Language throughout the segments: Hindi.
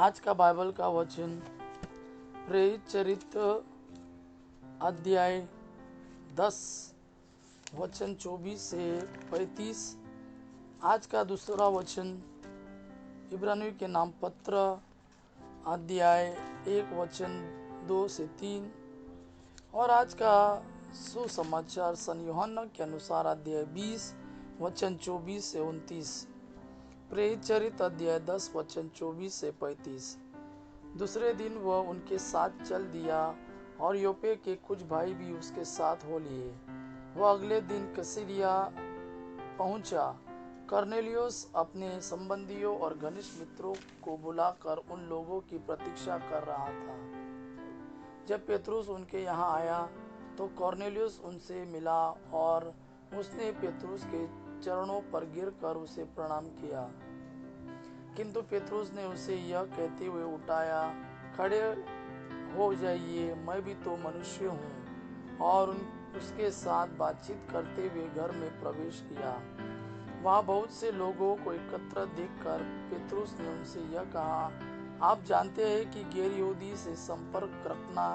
आज का बाइबल का वचन प्रेरित चरित्र अध्याय 10 वचन 24 से 35। आज का दूसरा वचन इब्रानियों के नाम पत्र अध्याय 1 वचन 2 से 3। और आज का सुसमाचार सन यूहन्ना के अनुसार अध्याय 20 वचन 24 से 29। प्रेरित चरित्र अध्याय 10 वचन 24 से 35। दूसरे दिन वह उनके साथ चल दिया और योपे के कुछ भाई भी उसके साथ हो लिए। वह अगले दिन कैसरिया पहुंचा। कर्नेलियुस अपने संबंधियों और घनिष्ठ मित्रों को बुलाकर उन लोगों की प्रतीक्षा कर रहा था। जब पेतरुस उनके यहाँ आया तो कर्नेलियुस उनसे मिला और उसने पेतरुस के चरणों पर गिरकर उसे प्रणाम किया। किंतु पेतरुस ने उसे यह कहते हुए उठाया, खड़े हो जाइए, मैं भी तो मनुष्य हूँ। और उसके साथ बातचीत करते हुए घर में प्रवेश किया। वहाँ बहुत से लोगों को एकत्र देखकर पेतरुस ने उनसे यह कहा, आप जानते हैं कि गैर यहूदी से संपर्क रखना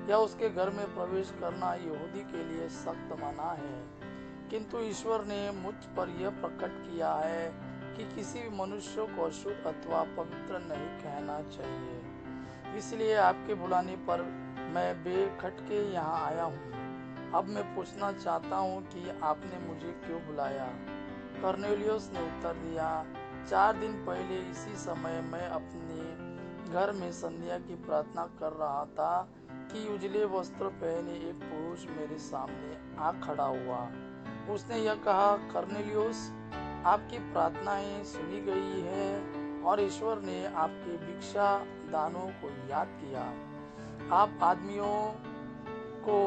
या उसके घर में प्रवेश करना यहूदी के लिए सख्त मना है। किंतु ईश्वर ने मुझ पर यह प्रकट किया है कि किसी भी मनुष्य को अशुद्ध अथवा पवित्र नहीं कहना चाहिए। इसलिए आपके बुलाने पर मैं बेखटके यहाँ आया हूँ। अब मैं पूछना चाहता हूँ कि आपने मुझे क्यों बुलाया? कर्नेलियुस ने उत्तर दिया, 4 दिन पहले इसी समय मैं अपने घर में संध्या की प्रार्थना कर रहा था कि उजले वस्त्र पहने एक पुरुष मेरे सामने आ खड़ा हुआ। उसने यह कहा, कर्नेलियुस, आपकी प्रार्थनाएं सुनी गई है और ईश्वर ने आपके भिक्षा दानों को याद किया। आप आदमियों को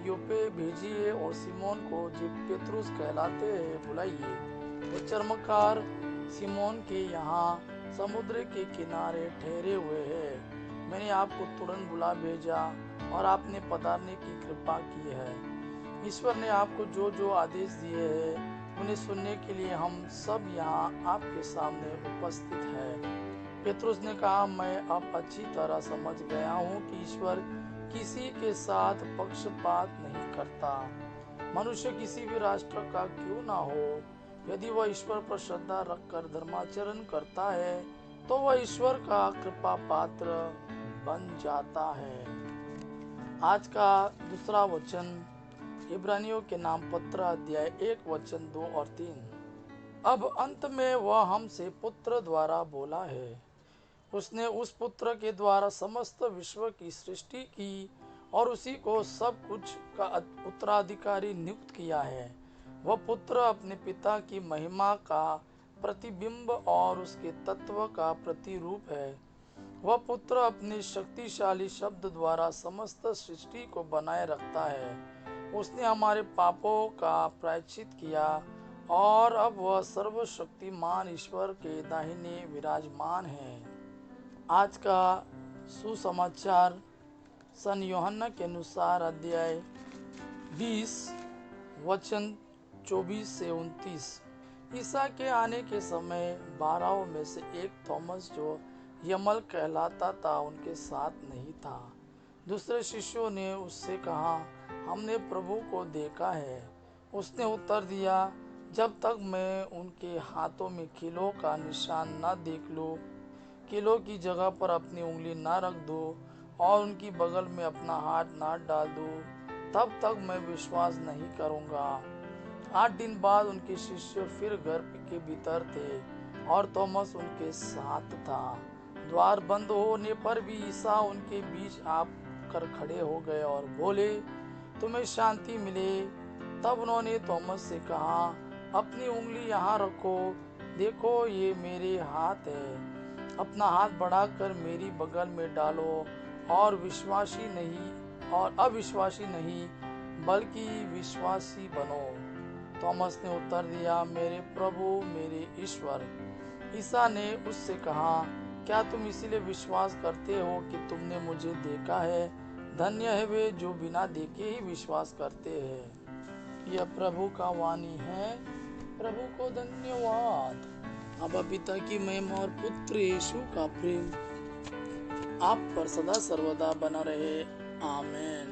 योपे भेजिए और सिमोन को, जो पेतरुस कहलाते हैं, बुलाइए। वो चर्मकार सिमोन के यहाँ समुद्र के किनारे ठहरे हुए हैं। मैंने आपको तुरंत बुला भेजा और आपने पधारने की कृपा की है। ईश्वर ने आपको जो जो आदेश दिए हैं उन्हें सुनने के लिए हम सब यहाँ आपके सामने उपस्थित हैं। पेतरुस ने कहा, मैं अब अच्छी तरह समझ गया हूँ कि ईश्वर किसी के साथ पक्षपात नहीं करता। मनुष्य किसी भी राष्ट्र का क्यों ना हो, यदि वह ईश्वर पर श्रद्धा रखकर धर्माचरण करता है तो वह ईश्वर का कृपा पात्र बन जाता है। आज का दूसरा वचन इब्रानियों के नाम पत्र अध्याय 1 वचन 2 और 3। अब अंत में वह हमसे पुत्र द्वारा बोला है। उसने उस पुत्र के द्वारा समस्त विश्व की सृष्टि की और उसी को सब कुछ का उत्तराधिकारी नियुक्त किया है। वह पुत्र अपने पिता की महिमा का प्रतिबिंब और उसके तत्व का प्रतिरूप है। वह पुत्र अपने शक्तिशाली शब्द द्वारा समस्त सृष्टि को बनाए रखता है। उसने हमारे पापों का प्रायश्चित किया और अब वह सर्वशक्तिमान ईश्वर के दाहिने विराजमान है। आज का सुसमाचार सन यूहन्ना के अनुसार अध्याय 20 वचन 24 से 29। ईसा के आने के समय 12 में से एक थॉमस, जो यमल कहलाता था, उनके साथ नहीं था। दूसरे शिष्यों ने उससे कहा, हमने प्रभु को देखा है। उसने उत्तर दिया, जब तक मैं उनके हाथों में कीलों का निशान न देख लूं, कीलों की जगह पर अपनी उंगली न रख दूं और उनकी बगल में अपना हाथ न डाल दूं, तब तक मैं विश्वास नहीं करूंगा। 8 दिन बाद उनके शिष्य फिर घर के भीतर थे और थॉमस उनके साथ था। द्वार बंद होने पर भी ईसा उनके बीच आकर खड़े हो गए और बोले, तुम्हें शांति मिले। तब उन्होंने थॉमस से कहा, अपनी उंगली यहाँ रखो, देखो ये मेरे हाथ है। अपना हाथ बढ़ाकर मेरी बगल में डालो और अविश्वासी नहीं बल्कि विश्वासी बनो। थॉमस ने उत्तर दिया, मेरे प्रभु, मेरे ईश्वर। ईसा ने उससे कहा, क्या तुम इसीलिए विश्वास करते हो कि तुमने मुझे देखा है? धन्य है वे जो बिना देखे ही विश्वास करते हैं। यह प्रभु का वाणी है। प्रभु को धन्यवाद। अब पिता की महिमा और पुत्र यीशु का प्रेम आप पर सदा सर्वदा बना रहे। आमीन।